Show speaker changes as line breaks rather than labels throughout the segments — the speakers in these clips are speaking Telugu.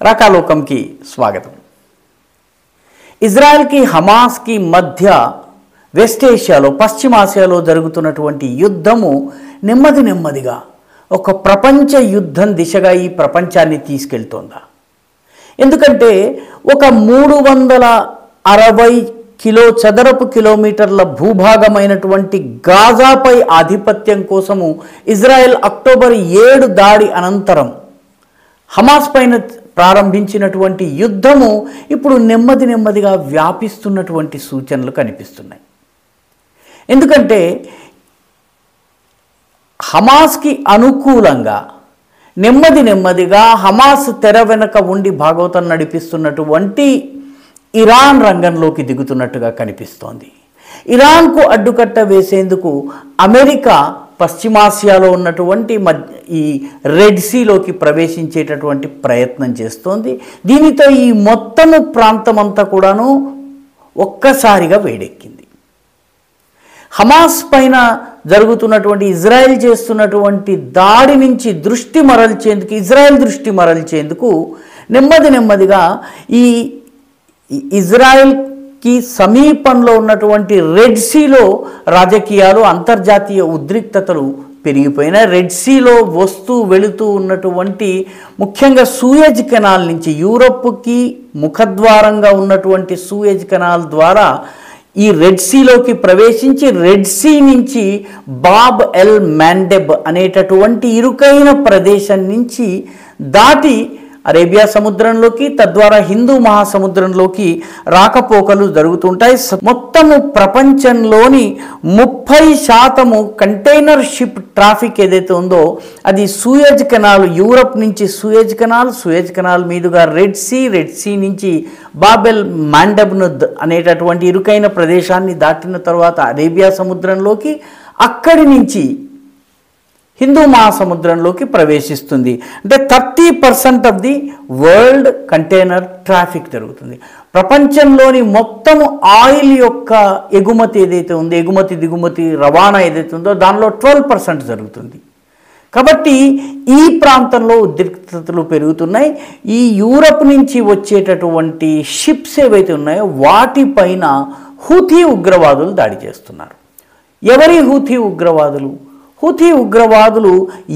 రాకాలోకంకి స్వాగతం. ఇజ్రాయెల్కి హమాస్కి మధ్య వెస్ట్ ఏషియాలో పశ్చిమాసియాలో జరుగుతున్నటువంటి యుద్ధము నెమ్మదిగా ఒక ప్రపంచ యుద్ధం దిశగా ఈ ప్రపంచాన్ని తీసుకెళ్తోందా? ఎందుకంటే ఒక 360 చదరపు కిలోమీటర్ల భూభాగమైనటువంటి గాజాపై ఆధిపత్యం కోసము ఇజ్రాయెల్ అక్టోబర్ 7 దాడి అనంతరం హమాస్ పైన ప్రారంభించినటువంటి యుద్ధము ఇప్పుడు నెమ్మదిగా వ్యాపిస్తున్నటువంటి సూచనలు కనిపిస్తున్నాయి. ఎందుకంటే హమాస్కి అనుకూలంగా నెమ్మదిగా హమాస్ తెర వెనక ఉండి భాగవతం నడిపిస్తున్నటువంటి ఇరాన్ రంగంలోకి దిగుతున్నట్టుగా కనిపిస్తోంది. ఇరాన్కు అడ్డుకట్ట వేసేందుకు అమెరికా పశ్చిమాసియాలో ఉన్నటువంటి ఈ రెడ్ సీలోకి ప్రవేశించేటటువంటి ప్రయత్నం చేస్తోంది. దీనితో ఈ మొత్తము ప్రాంతమంతా కూడాను ఒక్కసారిగా వేడెక్కింది. హమాస్ పైన జరుగుతున్నటువంటి ఇజ్రాయెల్ చేస్తున్నటువంటి దాడి నుంచి ఇజ్రాయెల్ దృష్టి మరల్చేందుకు నెమ్మదిగా ఈ ఇజ్రాయెల్కి సమీపంలో ఉన్నటువంటి రెడ్ సీలో రాజకీయాలు అంతర్జాతీయ ఉద్రిక్తతలు పెరిగిపోయినాయి. రెడ్ సీలో వెళుతూ ఉన్నటువంటి ముఖ్యంగా సూయజ్ కెనాల్ నుంచి యూరప్కి ముఖద్వారంగా ఉన్నటువంటి సూయజ్ కెనాల్ ద్వారా ఈ రెడ్ సీలోకి ప్రవేశించి రెడ్ సీ నుంచి బాబ్ ఎల్ మాండెబ్ అనేటటువంటి ఇరుకైన ప్రదేశం నుంచి దాటి అరేబియా సముద్రంలోకి తద్వారా హిందూ మహాసముద్రంలోకి రాకపోకలు జరుగుతుంటాయి. మొత్తము ప్రపంచంలోని 30% కంటైనర్ షిప్ ట్రాఫిక్ ఏదైతే ఉందో అది సూయజ్ కెనాల్, యూరప్ నుంచి సూయజ్ కెనాల్ మీదుగా రెడ్ సీ నుంచి బాబెల్ మాండెబ్ను అనేటటువంటి ఇరుకైన ప్రదేశాన్ని దాటిన తర్వాత అరేబియా సముద్రంలోకి, అక్కడి నుంచి హిందూ మహాసముద్రంలోకి ప్రవేశిస్తుంది. అంటే 30% of the world container traffic జరుగుతుంది. ప్రపంచంలోని మొత్తము ఆయిల్ యొక్క ఎగుమతి ఏదైతే ఉందో, ఎగుమతి దిగుమతి రవాణా ఏదైతే ఉందో దానిలో 12% జరుగుతుంది. కాబట్టి ఈ ప్రాంతంలో ఉద్రిక్తతలు పెరుగుతున్నాయి. ఈ యూరప్ నుంచి వచ్చేటటువంటి షిప్స్ ఏవైతే ఉన్నాయో వాటిపైన హూథీ ఉగ్రవాదులు దాడి చేస్తున్నారు. ఎవరి హూథీ ఉగ్రవాదులు? హూథీ ఉగ్రవాదులు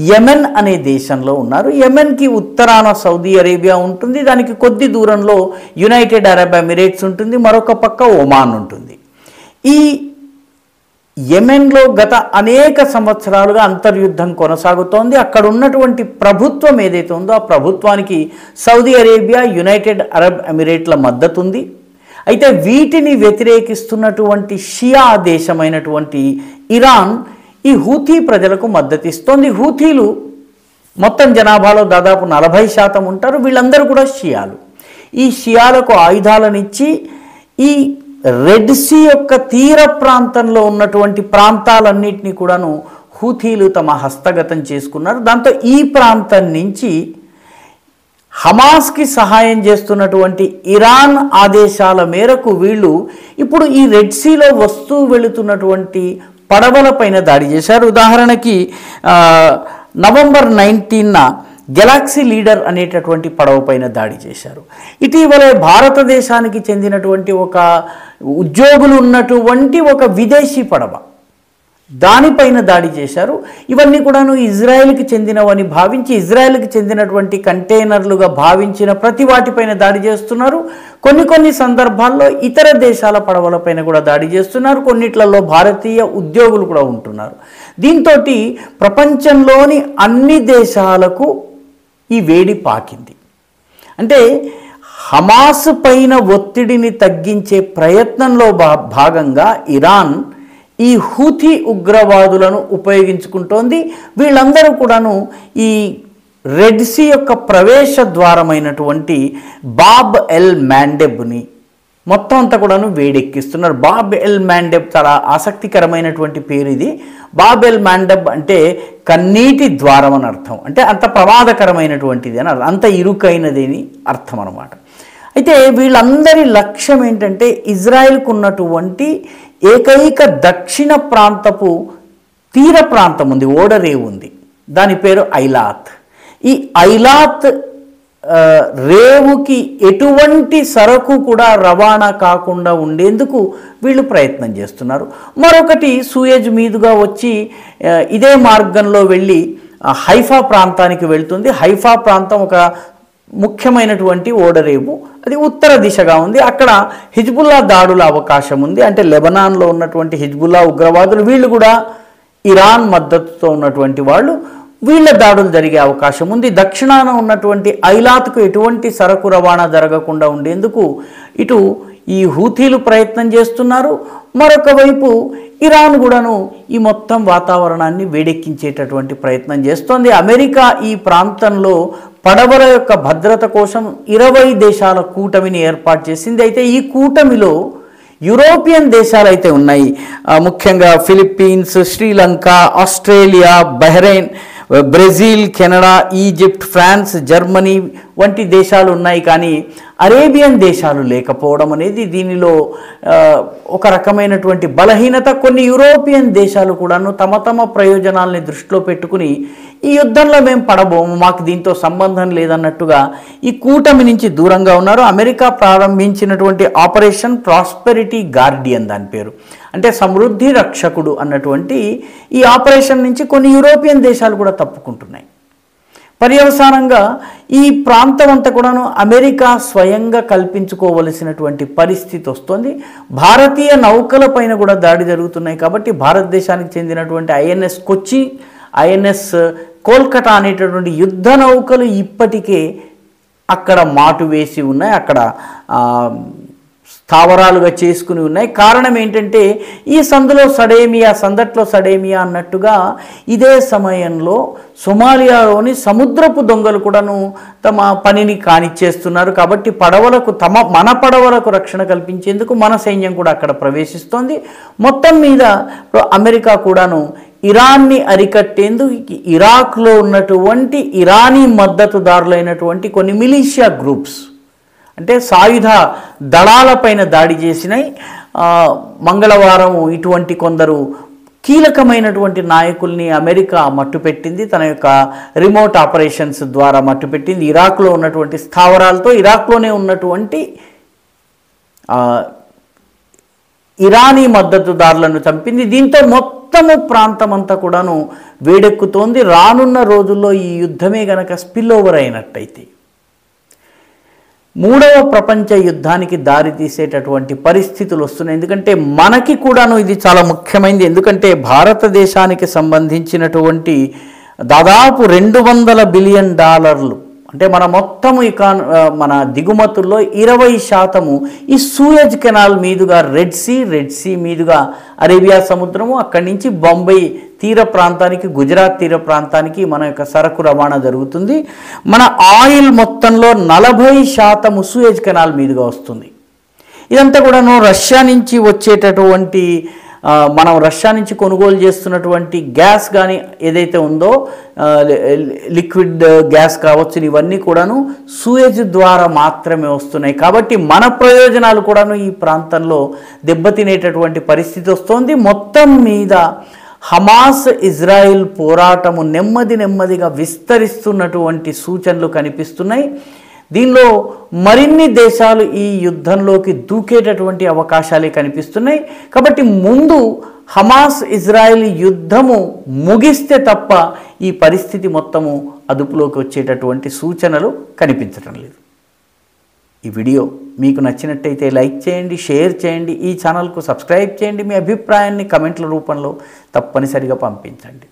యెమెన్ అనే దేశంలో ఉన్నారు. యెమెన్కి ఉత్తరాన సౌదీ అరేబియా ఉంటుంది, దానికి కొద్ది దూరంలో యునైటెడ్ అరబ్ ఎమిరేట్స్ ఉంటుంది, మరొక పక్క ఒమాన్ ఉంటుంది. ఈ యెమెన్లో గత అనేక సంవత్సరాలుగా అంతర్యుద్ధం కొనసాగుతోంది. అక్కడ ఉన్నటువంటి ప్రభుత్వం ఏదైతే ఉందో ఆ ప్రభుత్వానికి సౌదీ అరేబియా, యునైటెడ్ అరబ్ ఎమిరేట్ల మద్దతు ఉంది. అయితే వీటిని వ్యతిరేకిస్తున్నటువంటి షియా దేశమైనటువంటి ఇరాన్ ఈ హూథీ ప్రజలకు మద్దతిస్తోంది. హూథీలు మొత్తం జనాభాలో దాదాపు 40% ఉంటారు. వీళ్ళందరూ కూడా షియాలు. ఈ షియాలకు ఆయుధాలనిచ్చి ఈ రెడ్ సీ యొక్క తీర ప్రాంతంలో ఉన్నటువంటి ప్రాంతాలన్నింటినీ కూడాను హూథీలు తమ హస్తగతం చేసుకున్నారు. దాంతో ఈ ప్రాంతం నుంచి హమాస్కి సహాయం చేస్తున్నటువంటి ఇరాన్ ఆదేశాల మేరకు వీళ్ళు ఇప్పుడు ఈ రెడ్ సీలో వెళుతున్నటువంటి పడవల పైన దాడి చేశారు. ఉదాహరణకి నవంబర్ 19న గెలాక్సీ లీడర్ అనేటటువంటి పడవ పైన దాడి చేశారు. ఇటీవలే భారతదేశానికి చెందినటువంటి ఒక ఉద్యోగులు ఉన్నటువంటి ఒక విదేశీ పడవ దానిపైన దాడి చేశారు. ఇవన్నీ కూడాను ఇజ్రాయెల్కి చెందినవని భావించి ఇజ్రాయెల్కి చెందినటువంటి కంటైనర్లుగా భావించిన ప్రతి వాటిపైన దాడి చేస్తున్నారు. కొన్ని సందర్భాల్లో ఇతర దేశాల పడవలపైన కూడా దాడి చేస్తున్నారు. కొన్నిట్లలో భారతీయ ఉద్యోగులు కూడా ఉంటున్నారు. దీంతో ప్రపంచంలోని అన్ని దేశాలకు ఈ వేడి పాకింది. అంటే హమాస్ పైన ఒత్తిడిని తగ్గించే ప్రయత్నంలో భాగంగా ఇరాన్ ఈ హూథీ ఉగ్రవాదులను ఉపయోగించుకుంటోంది. వీళ్ళందరూ కూడాను ఈ రెడ్ సీ యొక్క ప్రవేశ ద్వారమైనటువంటి బాబ్ ఎల్ మాండెబ్ని మొత్తం అంతా కూడాను వేడెక్కిస్తున్నారు. బాబ్ ఎల్ మాండెబ్ చాలా ఆసక్తికరమైనటువంటి పేరు ఇది. బాబ్ ఎల్ మాండెబ్ అంటే కన్నీటి ద్వారం అని అర్థం. అంటే అంత ప్రమాదకరమైనటువంటిది అని అంత ఇరుకైనది అని అర్థం అన్నమాట. అయితే వీళ్ళందరి లక్ష్యం ఏంటంటే ఇజ్రాయెల్కు ఉన్నటువంటి ఏకైక దక్షిణ ప్రాంతపు తీర ప్రాంతం ఉంది, ఓడరేవు ఉంది, దాని పేరు ఐలాత్. ఈ ఐలాత్ రేవుకి ఎటువంటి సరకు కూడా రవాణా కాకుండా ఉండేందుకు వీళ్ళు ప్రయత్నం చేస్తున్నారు. మరొకటి సూయజ్ మీదుగా వచ్చి ఇదే మార్గంలో వెళ్ళి హైఫా ప్రాంతానికి వెళ్తుంది. హైఫా ప్రాంతం ఒక ముఖ్యమైనటువంటి ఓడరేవు, అది ఉత్తర దిశగా ఉంది. అక్కడ హిజ్బుల్లా దాడుల అవకాశం ఉంది. అంటే లెబనాన్లో ఉన్నటువంటి హిజ్బుల్లా ఉగ్రవాదులు వీళ్ళు కూడా ఇరాన్ మద్దతుతో ఉన్నటువంటి వాళ్ళు, వీళ్ళ దాడులు జరిగే అవకాశం ఉంది. దక్షిణాన ఉన్నటువంటి ఐలాత్కు ఎటువంటి సరకు రవాణా జరగకుండా ఉండేందుకు ఇటు ఈ హూథీలు ప్రయత్నం చేస్తున్నారు. మరొక వైపు ఇరాన్ కూడాను ఈ మొత్తం వాతావరణాన్ని వేడెక్కించేటటువంటి ప్రయత్నం చేస్తోంది. అమెరికా ఈ ప్రాంతంలో పడవల యొక్క భద్రత కోసం 20 దేశాల కూటమిని ఏర్పాటు చేసింది. అయితే ఈ కూటమిలో యూరోపియన్ దేశాలు అయితే ఉన్నాయి. ముఖ్యంగా Philippines, Sri Lanka, Australia, Bahrain, Brazil, Canada, Egypt, France, Germany వంటి దేశాలు ఉన్నాయి. కానీ అరేబియన్ దేశాలు లేకపోవడం అనేది దీనిలో ఒక రకమైనటువంటి బలహీనత. కొన్ని యూరోపియన్ దేశాలు కూడాను తమ తమ ప్రయోజనాలని దృష్టిలో పెట్టుకుని ఈ యుద్ధంలో మేము పడబోము, మాకు దీంతో సంబంధం లేదన్నట్టుగా ఈ కూటమి నుంచి దూరంగా ఉన్నారు. అమెరికా ప్రారంభించినటువంటి ఆపరేషన్ ప్రాస్పెరిటీ గార్డియన్, దాని పేరు, అంటే సమృద్ధి రక్షకుడు అన్నటువంటి ఈ ఆపరేషన్ నుంచి కొన్ని యూరోపియన్ దేశాలు కూడా తప్పుకుంటున్నాయి. పర్యవసానంగా ఈ ప్రాంతం అంతా కూడాను అమెరికా స్వయంగా కల్పించుకోవలసినటువంటి పరిస్థితి వస్తుంది. భారతీయ నౌకల పైన కూడా దాడి జరుగుతున్నాయి. కాబట్టి భారతదేశానికి చెందినటువంటి ఐఎన్ఎస్ కొచ్చి, ఐఎన్ఎస్ కోల్కతా అనేటటువంటి యుద్ధ నౌకలు ఇప్పటికే అక్కడ మాటు వేసి ఉన్నాయి, అక్కడ స్థావరాలుగా చేసుకుని ఉన్నాయి. కారణం ఏంటంటే ఈ సందులో సడేమియా, సందట్లో సడేమియా అన్నట్టుగా ఇదే సమయంలో సొమాలియాలోని సముద్రపు దొంగలు కూడాను తమ పనిని కానిచ్చేస్తున్నారు. కాబట్టి పడవలకు మన పడవలకు రక్షణ కల్పించేందుకు మన సైన్యం కూడా అక్కడ ప్రవేశిస్తోంది. మొత్తం మీద అమెరికా కూడాను ఇరాన్ని అరికట్టేందుకు ఇరాక్లో ఉన్నటువంటి ఇరానీ మద్దతుదారులైనటువంటి కొన్ని మిలిషియా గ్రూప్స్, అంటే సాయుధ దళాలపైన దాడి చేసినాయి. మంగళవారం ఇటువంటి కొందరు కీలకమైనటువంటి నాయకుల్ని అమెరికా మట్టుపెట్టింది, తన యొక్క రిమోట్ ఆపరేషన్స్ ద్వారా మట్టుపెట్టింది. ఇరాక్లో ఉన్నటువంటి స్థావరాలతో ఇరాక్లోనే ఉన్నటువంటి ఇరానీ మద్దతుదారులను చంపింది. దీంతో మొత్తము ప్రాంతం అంతా కూడాను వేడెక్కుతోంది. రానున్న రోజుల్లో ఈ యుద్ధమే గనక స్పిల్ ఓవర్ అయినట్టయితే మూడవ ప్రపంచ యుద్ధానికి దారి తీసేటటువంటి పరిస్థితులు వస్తున్నాయి. ఎందుకంటే మనకి కూడాను ఇది చాలా ముఖ్యమైనది. ఎందుకంటే భారతదేశానికి సంబంధించినటువంటి దాదాపు $200 బిలియన్, అంటే మన మొత్తము మన దిగుమతుల్లో 20% ఈ సూయజ్ కెనాల్ మీదుగా రెడ్ సీ మీదుగా అరేబియా సముద్రము, అక్కడి నుంచి బొంబాయి తీర ప్రాంతానికి, గుజరాత్ తీర ప్రాంతానికి మన యొక్క సరకు రవాణా జరుగుతుంది. మన ఆయిల్ మొత్తంలో 40% సూయజ్ కెనాల్ మీదుగా వస్తుంది. ఇదంతా కూడాను రష్యా నుంచి వచ్చేటటువంటి మనం రష్యా నుంచి కొనుగోలు చేస్తున్నటువంటి గ్యాస్ కానీ ఏదైతే ఉందో, లిక్విడ్ గ్యాస్ కావచ్చు, ఇవన్నీ కూడాను సూయజ్ ద్వారా మాత్రమే వస్తున్నాయి. కాబట్టి మన ప్రయోజనాలు కూడాను ఈ ప్రాంతంలో దెబ్బతినేటటువంటి పరిస్థితి వస్తుంది. మొత్తం మీద హమాస్ ఇజ్రాయిల్ పోరాటము నెమ్మదిగా విస్తరిస్తున్నటువంటి సూచనలు కనిపిస్తున్నాయి. దీనిలో మరిన్ని దేశాలు ఈ యుద్ధంలోకి దూకేటటువంటి అవకాశాలే కనిపిస్తున్నాయి. కాబట్టి ముందు హమాస్ ఇజ్రాయిల్ యుద్ధము ముగిస్తే తప్ప ఈ పరిస్థితి మొత్తము అదుపులోకి వచ్చేటటువంటి సూచనలు కనిపించడం లేదు. ఈ వీడియో మీకు నచ్చినట్టయితే లైక్ చేయండి, షేర్ చేయండి, ఈ ఛానల్కు సబ్స్క్రైబ్ చేయండి. మీ అభిప్రాయాన్ని కమెంట్ల రూపంలో తప్పనిసరిగా పంపించండి.